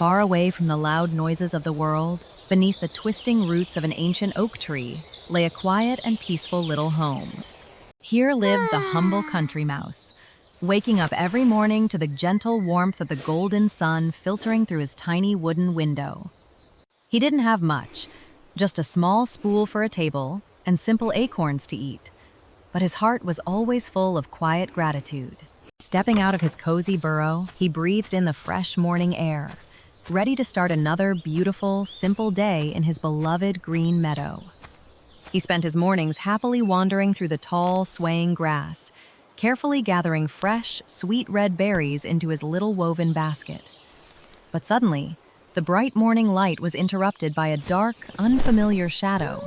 Far away from the loud noises of the world, beneath the twisting roots of an ancient oak tree, lay a quiet and peaceful little home. Here lived the humble country mouse, waking up every morning to the gentle warmth of the golden sun filtering through his tiny wooden window. He didn't have much, just a small spool for a table and simple acorns to eat, but his heart was always full of quiet gratitude. Stepping out of his cozy burrow, he breathed in the fresh morning air, ready to start another beautiful, simple day in his beloved green meadow. He spent his mornings happily wandering through the tall, swaying grass, carefully gathering fresh, sweet red berries into his little woven basket. But suddenly, the bright morning light was interrupted by a dark, unfamiliar shadow,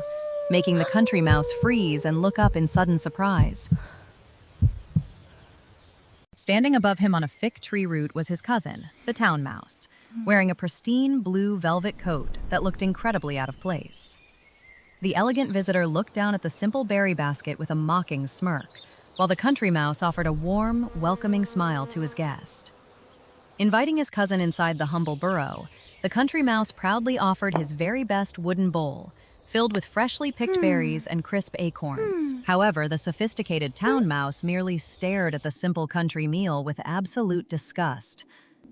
making the country mouse freeze and look up in sudden surprise. Standing above him on a fig tree root was his cousin, the town mouse, wearing a pristine blue velvet coat that looked incredibly out of place. The elegant visitor looked down at the simple berry basket with a mocking smirk, while the country mouse offered a warm, welcoming smile to his guest. Inviting his cousin inside the humble burrow, the country mouse proudly offered his very best wooden bowl, filled with freshly picked berries and crisp acorns. However, the sophisticated town mouse merely stared at the simple country meal with absolute disgust.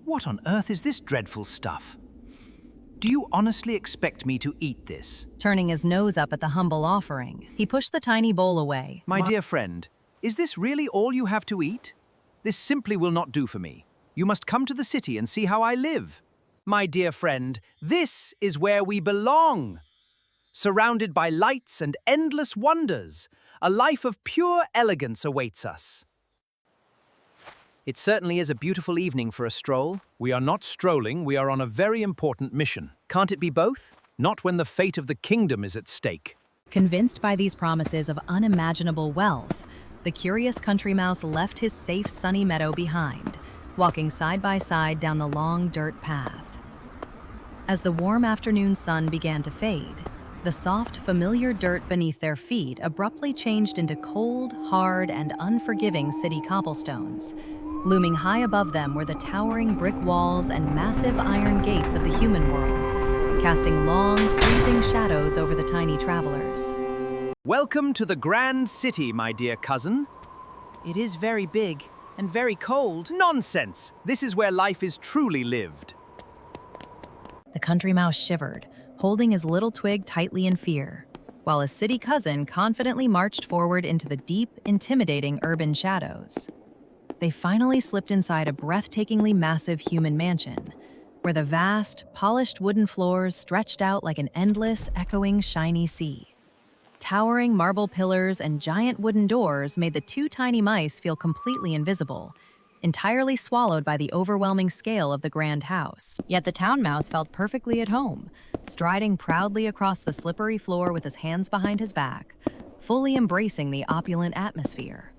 What on earth is this dreadful stuff? Do you honestly expect me to eat this? Turning his nose up at the humble offering, he pushed the tiny bowl away. My dear friend, is this really all you have to eat? This simply will not do for me. You must come to the city and see how I live. My dear friend, this is where we belong. Surrounded by lights and endless wonders, a life of pure elegance awaits us. It certainly is a beautiful evening for a stroll. We are not strolling, we are on a very important mission. Can't it be both? Not when the fate of the kingdom is at stake. Convinced by these promises of unimaginable wealth, the curious country mouse left his safe sunny meadow behind, walking side by side down the long dirt path. As the warm afternoon sun began to fade, the soft, familiar dirt beneath their feet abruptly changed into cold, hard, and unforgiving city cobblestones. Looming high above them were the towering brick walls and massive iron gates of the human world, casting long, freezing shadows over the tiny travelers. Welcome to the grand city, my dear cousin. It is very big and very cold. Nonsense! This is where life is truly lived. The country mouse shivered, holding his little twig tightly in fear, while his city cousin confidently marched forward into the deep, intimidating urban shadows. They finally slipped inside a breathtakingly massive human mansion, where the vast, polished wooden floors stretched out like an endless, echoing, shiny sea. Towering marble pillars and giant wooden doors made the two tiny mice feel completely invisible, entirely swallowed by the overwhelming scale of the grand house. Yet the town mouse felt perfectly at home, striding proudly across the slippery floor with his hands behind his back, fully embracing the opulent atmosphere.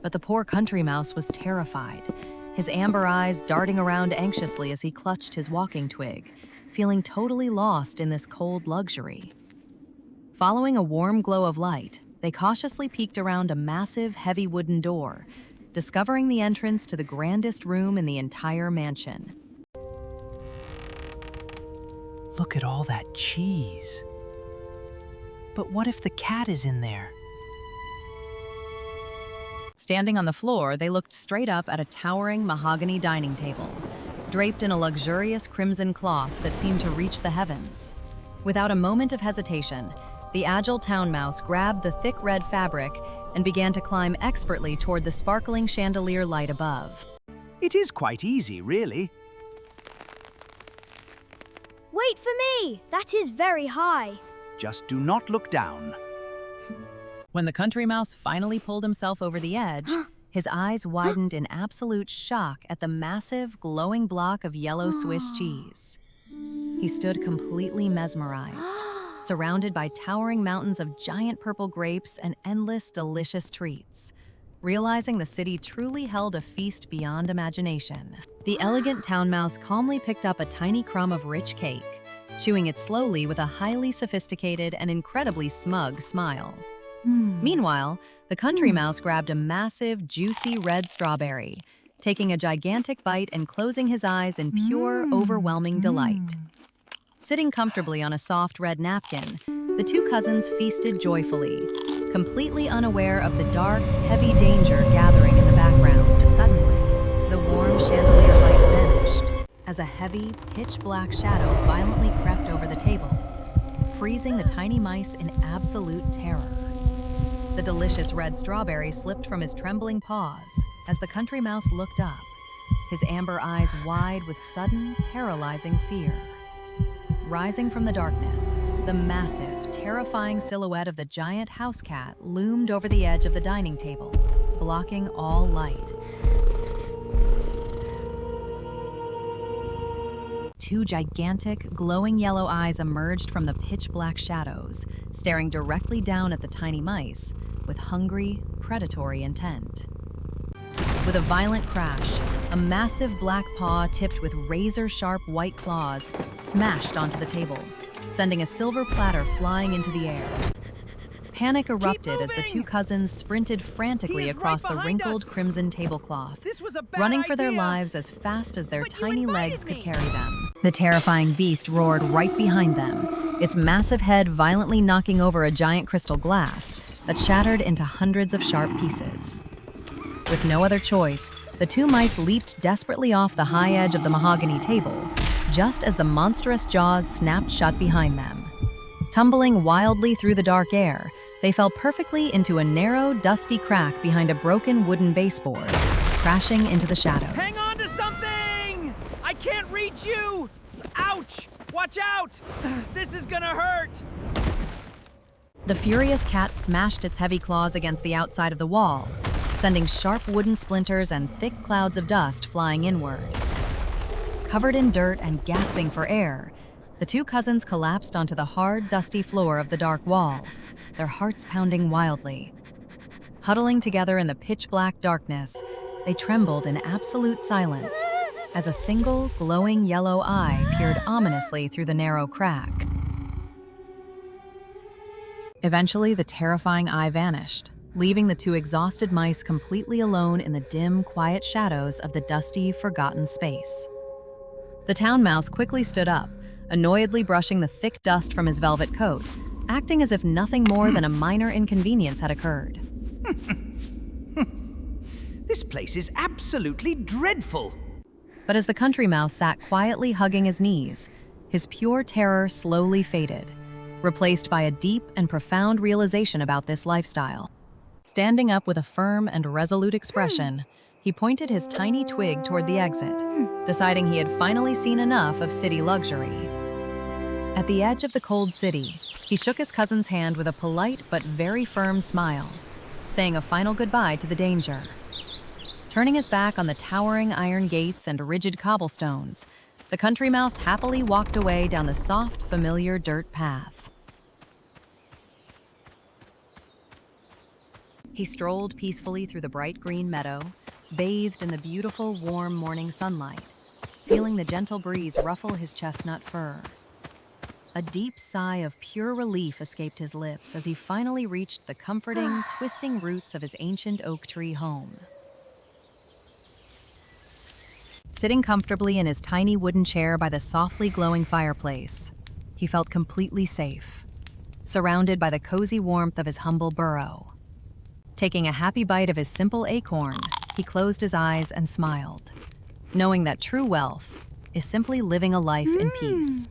But the poor country mouse was terrified, his amber eyes darting around anxiously as he clutched his walking twig, feeling totally lost in this cold luxury. Following a warm glow of light, they cautiously peeked around a massive, heavy wooden door, discovering the entrance to the grandest room in the entire mansion. Look at all that cheese. But what if the cat is in there? Standing on the floor, they looked straight up at a towering mahogany dining table, draped in a luxurious crimson cloth that seemed to reach the heavens. Without a moment of hesitation, the agile town mouse grabbed the thick red fabric and began to climb expertly toward the sparkling chandelier light above. It is quite easy, really. Wait for me! That is very high. Just do not look down. When the country mouse finally pulled himself over the edge, his eyes widened in absolute shock at the massive, glowing block of yellow Swiss cheese. He stood completely mesmerized, surrounded by towering mountains of giant purple grapes and endless, delicious treats. Realizing the city truly held a feast beyond imagination, the elegant town mouse calmly picked up a tiny crumb of rich cake, chewing it slowly with a highly sophisticated and incredibly smug smile. Meanwhile, the country mouse grabbed a massive, juicy red strawberry, taking a gigantic bite and closing his eyes in pure, overwhelming delight. Sitting comfortably on a soft red napkin, the two cousins feasted joyfully, completely unaware of the dark, heavy danger gathering in the background. Suddenly, the warm chandelier light vanished as a heavy, pitch-black shadow violently crept over the table, freezing the tiny mice in absolute terror. The delicious red strawberry slipped from his trembling paws as the country mouse looked up, his amber eyes wide with sudden, paralyzing fear. Rising from the darkness, the massive, terrifying silhouette of the giant house cat loomed over the edge of the dining table, blocking all light. Two gigantic, glowing yellow eyes emerged from the pitch-black shadows, staring directly down at the tiny mice with hungry, predatory intent. With a violent crash, a massive black paw tipped with razor-sharp white claws smashed onto the table, sending a silver platter flying into the air. Panic erupted as the two cousins sprinted frantically across the wrinkled crimson tablecloth, running for their lives as fast as their tiny legs could carry them. The terrifying beast roared right behind them, its massive head violently knocking over a giant crystal glass that shattered into hundreds of sharp pieces. With no other choice, the two mice leaped desperately off the high edge of the mahogany table, just as the monstrous jaws snapped shut behind them. Tumbling wildly through the dark air, they fell perfectly into a narrow, dusty crack behind a broken wooden baseboard, crashing into the shadows. Hang on to something! I can't reach you! Ouch! Watch out! This is gonna hurt! The furious cat smashed its heavy claws against the outside of the wall, sending sharp wooden splinters and thick clouds of dust flying inward. Covered in dirt and gasping for air, the two cousins collapsed onto the hard, dusty floor of the dark wall, their hearts pounding wildly. Huddling together in the pitch-black darkness, they trembled in absolute silence as a single, glowing yellow eye peered ominously through the narrow crack. Eventually, the terrifying eye vanished, leaving the two exhausted mice completely alone in the dim, quiet shadows of the dusty, forgotten space. The town mouse quickly stood up, annoyedly brushing the thick dust from his velvet coat, acting as if nothing more than a minor inconvenience had occurred. This place is absolutely dreadful. But as the country mouse sat quietly hugging his knees, his pure terror slowly faded, replaced by a deep and profound realization about this lifestyle. Standing up with a firm and resolute expression, he pointed his tiny twig toward the exit, deciding he had finally seen enough of city luxury. At the edge of the cold city, he shook his cousin's hand with a polite but very firm smile, saying a final goodbye to the danger. Turning his back on the towering iron gates and rigid cobblestones, the country mouse happily walked away down the soft, familiar dirt path. He strolled peacefully through the bright green meadow, bathed in the beautiful, warm morning sunlight, feeling the gentle breeze ruffle his chestnut fur. A deep sigh of pure relief escaped his lips as he finally reached the comforting, twisting roots of his ancient oak tree home. Sitting comfortably in his tiny wooden chair by the softly glowing fireplace, he felt completely safe, surrounded by the cozy warmth of his humble burrow. Taking a happy bite of his simple acorn, he closed his eyes and smiled, knowing that true wealth is simply living a life in peace.